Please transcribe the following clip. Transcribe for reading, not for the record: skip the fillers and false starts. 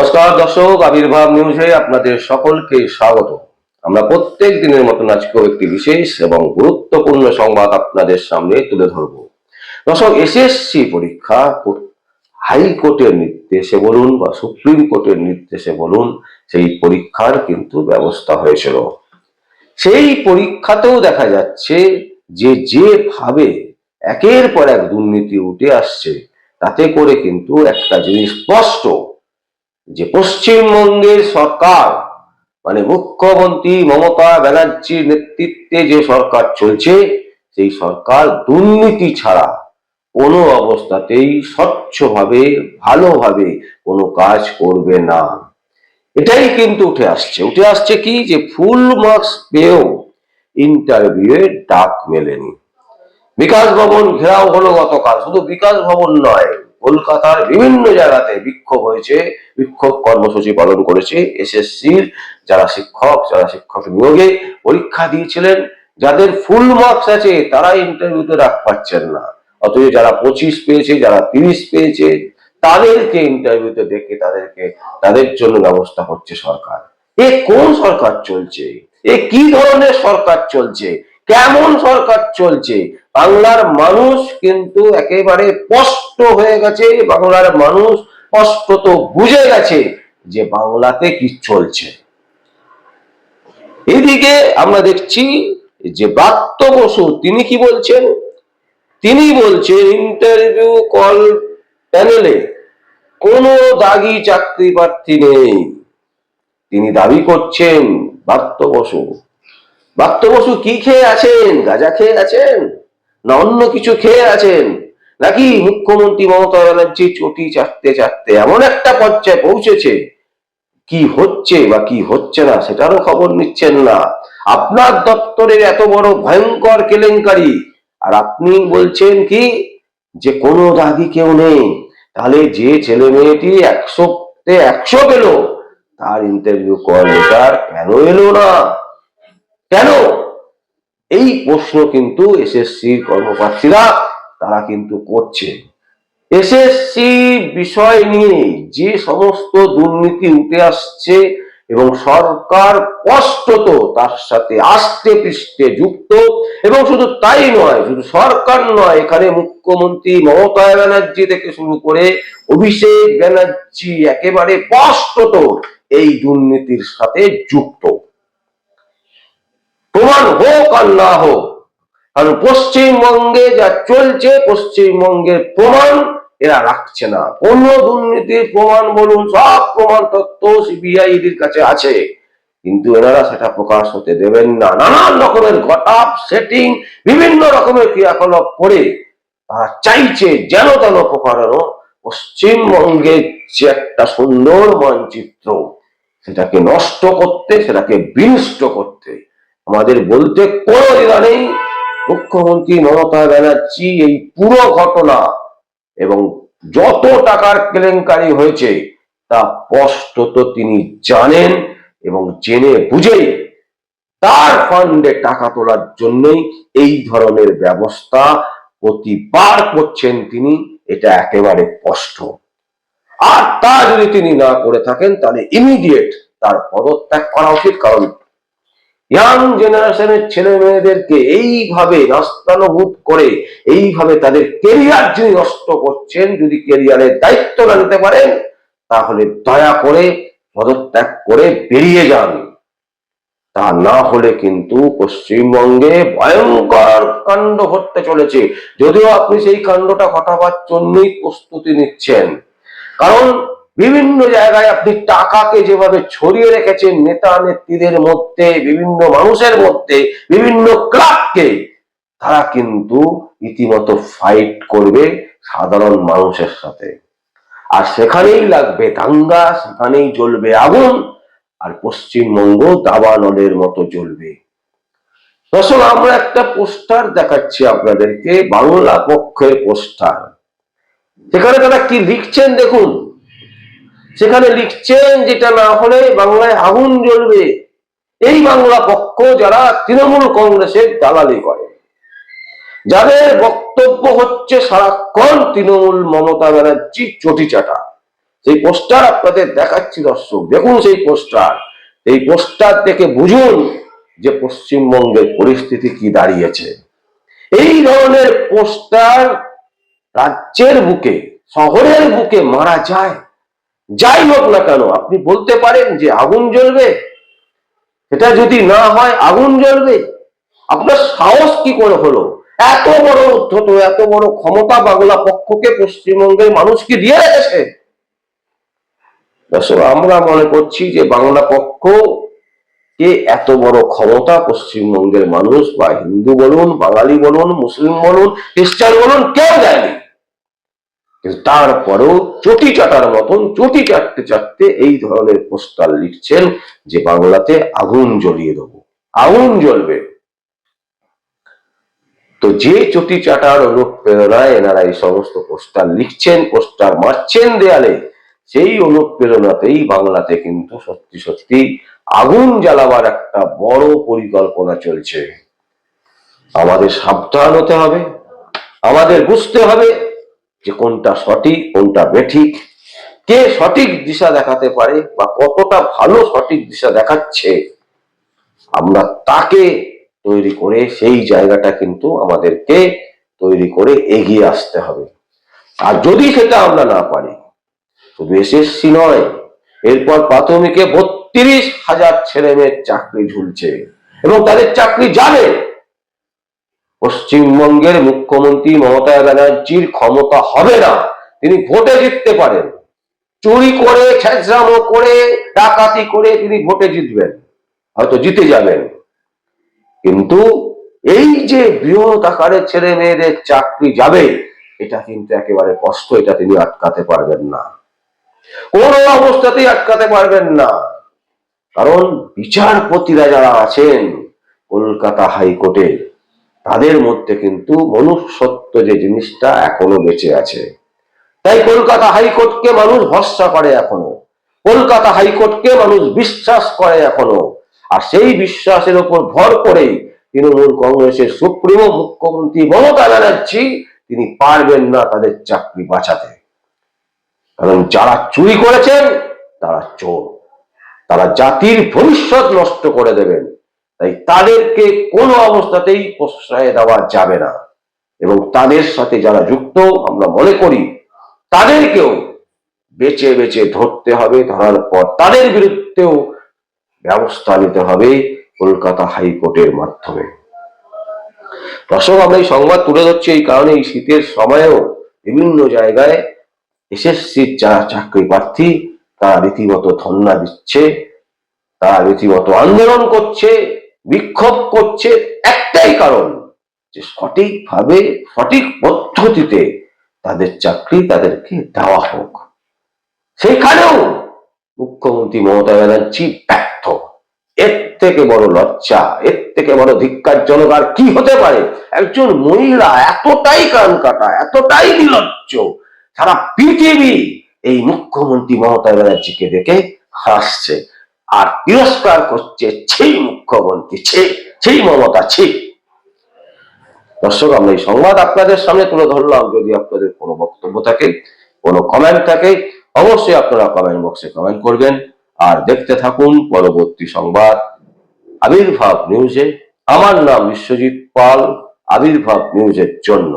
নমস্কার দর্শক, আবির্ভাব নিউজে আপনাদের সকলকে স্বাগত। আমরা প্রত্যেক দিনের মতন আজকেও একটি বিশেষ এবং গুরুত্বপূর্ণ সংবাদ আপনাদের সামনে তুলে ধরব। দর্শক, এসএসসি পরীক্ষা হাইকোর্টের নির্দেশে বলুন বা সুপ্রিম কোর্টের নির্দেশে বলুন, সেই পরীক্ষার কিন্তু ব্যবস্থা হয়েছিল। সেই পরীক্ষাতেও দেখা যাচ্ছে যেভাবে একের পর এক দুর্নীতি উঠে আসছে, তাতে করে কিন্তু একটা জিনিস স্পষ্ট যে পশ্চিমবঙ্গের সরকার মানে মুখ্যমন্ত্রী মমতা ব্যানার্জির নেতৃত্বে যে সরকার চলছে, সেই সরকার দুর্নীতি ছাড়া কোনো অবস্থাতেই স্বচ্ছভাবে ভালোভাবে কোনো কাজ করবে না। এটাই কিন্তু উঠে আসছে কি, যে ফুল মার্কস পেয়েও ইন্টারভিউয়ে ডাক মেলেনি। বিকাশ ভবন ঘেরাও হলো গতকাল। শুধু বিকাশ ভবন নয়, কলকাতার বিভিন্ন জায়গাতে বিক্ষোভ হয়েছে, বিক্ষোভ কর্মসূচি পালন করেছে এসএসসির যারা শিক্ষক নিয়োগে পরীক্ষা দিয়েছিলেন। যাদের ফুল মার্কস আছে তারা ইন্টারভিউতে ডাক পাচ্ছেন না, অথচ যারা 25 পেয়েছে, যারা 30 পেয়েছে, তাদেরকে ইন্টারভিউতে ডেকে তাদের জন্য ব্যবস্থা করছে সরকার। এ কোন সরকার চলছে? এ কি ধরনের সরকার চলছে? কেমন সরকার চলছে? বাংলার মানুষ কিন্তু একেবারে স্পষ্ট হয়ে গেছে। বাংলার মানুষ স্পষ্টত বুঝে গেছে যে বাংলাতে কি চলছে। এদিকে আমরা দেখছি যে ব্রাত্য বসু তিনি কি বলছেন? তিনি বলছেন ইন্টারভিউ কল প্যানেলে কোনো দাগি চাকরি প্রার্থী নেই। তিনি দাবি করছেন ব্রাত্য বসু কি খেয়ে আছেন? গাঁজা খেয়ে আছেন না অন্য কিছু খেয়ে আছেন? নাকি মুখ্যমন্ত্রী মমতা ব্যানার্জি চটি চাটতে চাটতে এমন একটা পর্যায়ে পৌঁছেছে, কি হচ্ছে বা কি হচ্ছে না সেটারও খবর নিচ্ছেন না? আপনার দপ্তরের এত বড় ভয়ঙ্কর কেলেঙ্কারি, আর আপনি বলছেন কি যে কোনো দাগি কেউ নেই। তাহলে যে ছেলে মেয়েটি 100-তে 100 পেল, তার ইন্টারভিউ কল লেটার কেন এলো না? কেন? এই প্রশ্ন কিন্তু এসএসসি কর্মপ্রার্থীরা তারা কিন্তু করছে। এসএসসি বিষয় নিয়ে যে সমস্ত দুর্নীতি উঠে আসছে এবং সরকার স্পষ্টত তার সাথে আষ্টে পৃষ্ঠে যুক্ত, এবং শুধু তাই নয়, শুধু সরকার নয়, এখানে মুখ্যমন্ত্রী মমতা ব্যানার্জি থেকে শুরু করে অভিষেক ব্যানার্জি একেবারে স্পষ্টত এই দুর্নীতির সাথে যুক্ত। প্রমাণ হোক আর না হোক, কারণ পশ্চিমবঙ্গে যা চলছে, পশ্চিমবঙ্গের প্রমাণ এরা রাখছে না। কোন দুর্নীতির প্রমাণ বলুন, সব প্রমাণ তথ্য সিবিআই ইডির কাছে আছে, কিন্তু এনারা সেটা প্রকাশ হতে দেবেন না। নানান রকমের গটাপ সেটিং, বিভিন্ন রকমের ক্রিয়াকলাপ করে তারা চাইছে যেন তেন প্রকারণ পশ্চিমবঙ্গের যে একটা সুন্দর মানচিত্র, সেটাকে নষ্ট করতে, সেটাকে বিনষ্ট করতে আমাদের বলতে কোনো দ্বিধা নেই। মুখ্যমন্ত্রী মমতা ব্যানার্জি এই পুরো ঘটনা এবং যত টাকার কেলেঙ্কারি হয়েছে তা স্পষ্টত তিনি জানেন, এবং জেনে বুঝেই তার ফান্ডে টাকা তোলার জন্যই এই ধরনের ব্যবস্থা প্রতিবার করছেন তিনি। এটা একেবারে স্পষ্ট। আর তা যদি তিনি না করে থাকেন, তাহলে ইমিডিয়েট তার পদত্যাগ করা উচিত। কারণ ইয়াং জেনারেশনের ছেলে মেয়েদেরকে এইভাবে নাস্তানুভূত করে, এইভাবে তাদের কেরিয়ার যিনি নষ্ট করছেন, যদি কেরিয়ারের দায়িত্ব না নিতে পারেন, তাহলে দয়া করে পদত্যাগ করে বেরিয়ে যান। তা না হলে কিন্তু পশ্চিমবঙ্গে ভয়ঙ্কর কাণ্ড ঘটতে চলেছে। যদিও আপনি সেই কাণ্ডটা ঘটাবার জন্যই প্রস্তুতি নিচ্ছেন, কারণ বিভিন্ন জায়গায় আপনি টাকাকে যেভাবে ছড়িয়ে রেখেছেন নেতা নেত্রীদের মধ্যে, বিভিন্ন মানুষের মধ্যে, বিভিন্ন ক্লাবকে, তারা কিন্তু রীতিমতো ফাইট করবে সাধারণ মানুষের সাথে। আর সেখানেই লাগবে দাঙ্গা, সেখানেই জ্বলবে আগুন, আর পশ্চিমবঙ্গ দাবানলের মতো জ্বলবে। দর্শক, আমরা একটা পোস্টার দেখাচ্ছি আপনাদেরকে, বাংলা পক্ষের পোস্টার। সেখানে তারা কি লিখছেন দেখুন। সেখানে লিখছেন, যেটা না হলে বাংলায় আগুন জ্বলবে। এই বাংলা পক্ষ যারা তৃণমূল কংগ্রেসের দালালি করে, যাদের বক্তব্য হচ্ছে সারাক্ষণ তৃণমূল মমতা ব্যানার্জি চটি চাটা, সেই পোস্টার আপনাদের দেখাচ্ছি দর্শক, দেখুন সেই পোস্টার। এই পোস্টার দেখে বুঝুন যে পশ্চিমবঙ্গের পরিস্থিতি কি দাঁড়িয়েছে। এই ধরনের পোস্টার রাজ্যের বুকে, শহরের বুকে মারা যায়, যাই হোক না কেন। আপনি বলতে পারেন যে আগুন জ্বলবে, সেটা যদি না হয় আগুন জ্বলবে। আপনার সাহস কি করে হলো? এত বড় উদ্ধত, এত বড় ক্ষমতা বাংলা পক্ষকে পশ্চিমবঙ্গের মানুষকে দিয়ে রেখেছে। দর্শক, আমরা মনে করছি যে বাংলা পক্ষ কে এত বড় ক্ষমতা পশ্চিমবঙ্গের মানুষ বা হিন্দু বলুন, বাঙালি বলুন, মুসলিম বলুন, খ্রিস্টান বলুন, কেউ দেয়নি। কিন্তু তারপরেও চটি চাটার মতন চটি চাটতে চাটতে এই ধরনের পোস্টার লিখছেন যে বাংলাতে আগুন জ্বলিয়ে দেবো, আগুন জ্বলবে। তো যে চটি চাটার অনুপ্রেরণায় এনারা এই সমস্ত পোস্টার লিখছেন, পোস্টার মারছেন দেয়ালে, সেই অনুপ্রেরণাতেই বাংলাতে কিন্তু সত্যি সত্যি আগুন জ্বালাবার একটা বড় পরিকল্পনা চলছে। আমাদের সাবধান হতে হবে, আমাদের বুঝতে হবে যে কোনটা সঠিক, কোনটা বেঠিক, কে সঠিক দিশা দেখাতে পারে বা কতটা ভালো সঠিক দিশা দেখাচ্ছে, আমরা তাকে তৈরি করে সেই জায়গাটা কিন্তু আমাদেরকে তৈরি করে এগিয়ে আসতে হবে। আর যদি সেটা আমরা না পারি, শুধু এসএসসি নয়, এরপর প্রাথমিকে 32,000 ছেলে মেয়ের চাকরি ঝুলছে এবং তাদের চাকরি যাবে। পশ্চিমবঙ্গের মুখ্যমন্ত্রী মমতা ব্যানার্জির ক্ষমতা হবে না, তিনি ভোটে জিততে পারেন, চুরি করে, ছেঁচড়ামো করে, ডাকাতি করে তিনি ভোটে জিতবেন, হয়তো জিতে যাবেন, কিন্তু এই যে বৃহৎ আকারে ছেলে মেয়েদের চাকরি যাবে, এটা কিন্তু একেবারে কষ্ট, এটা তিনি আটকাতে পারবেন না, কোন অবস্থাতেই আটকাতে পারবেন না। কারণ বিচারপতিরা যারা আছেন কলকাতা হাইকোর্টে, তাদের মধ্যে কিন্তু মনুষ্যত্ব যে জিনিসটা এখনো বেঁচে আছে। তাই কলকাতা হাইকোর্টকে মানুষ ভরসা করে এখনো, কলকাতা হাইকোর্টকে মানুষ বিশ্বাস করে এখনো। আর সেই বিশ্বাসের উপর ভর করেই তৃণমূল কংগ্রেসের সুপ্রিমো মুখ্যমন্ত্রী মমতা ব্যানার্জি তিনি পারবেন না তাদের চাকরি বাঁচাতে। কারণ যারা চুরি করেছেন তারা চোর, তারা জাতির ভবিষ্যৎ নষ্ট করে দেবেন। তাই তাদেরকে কোনো অবস্থাতেই প্রশ্রয় দেওয়া যাবে না এবং তাদের সাথে যারা যুক্ত, আমরা মনে করি তাদেরকেও বেছে বেছে ধরতে হবে, ধরার পর তাদের বিরুদ্ধেও ব্যবস্থা নিতে হবে কলকাতা হাইকোর্টের মাধ্যমে। দর্শক, আমরা এই সংবাদ তুলে ধরছি এই কারণে, এই শীতের সময়েও বিভিন্ন জায়গায় এসএসসির যারা চাকরি প্রার্থী তারা রীতিমতো ধর্ণা দিচ্ছে, তারা রীতিমতো আন্দোলন করছে, বিক্ষোভ করছে, একটাই কারণ যে সঠিকভাবে, সঠিক পদ্ধতিতে তাদের চাকরি তাদেরকে দেওয়া হোক। সেখানেও মুখ্যমন্ত্রী মমতা ব্যানার্জি ব্যর্থ। এর থেকে বড় লজ্জা, এর থেকে বড় ধিক্কারজনক আর কি হতে পারে? একজন মহিলা এতটাই কান কাটা, এতটাই নির্লজ্জ, সারা পৃথিবী এই মুখ্যমন্ত্রী মমতা ব্যানার্জিকে দেখে হাসছে আর তিরস্কার করছে, সেই মুখ্যমন্ত্রী, সেই মমতা, সেই। দর্শক, আমরা এই সংবাদ আপনাদের সামনে তুলে ধরলাম। যদি আপনাদের কোনো বক্তব্য থাকে, কোনো কমেন্ট থাকে, অবশ্যই আপনারা কমেন্ট বক্সে কমেন্ট করবেন। আর দেখতে থাকুন পরবর্তী সংবাদ আবির্ভাব নিউজে। আমার নাম বিশ্বজিৎ পাল, আবির্ভাব নিউজের জন্য।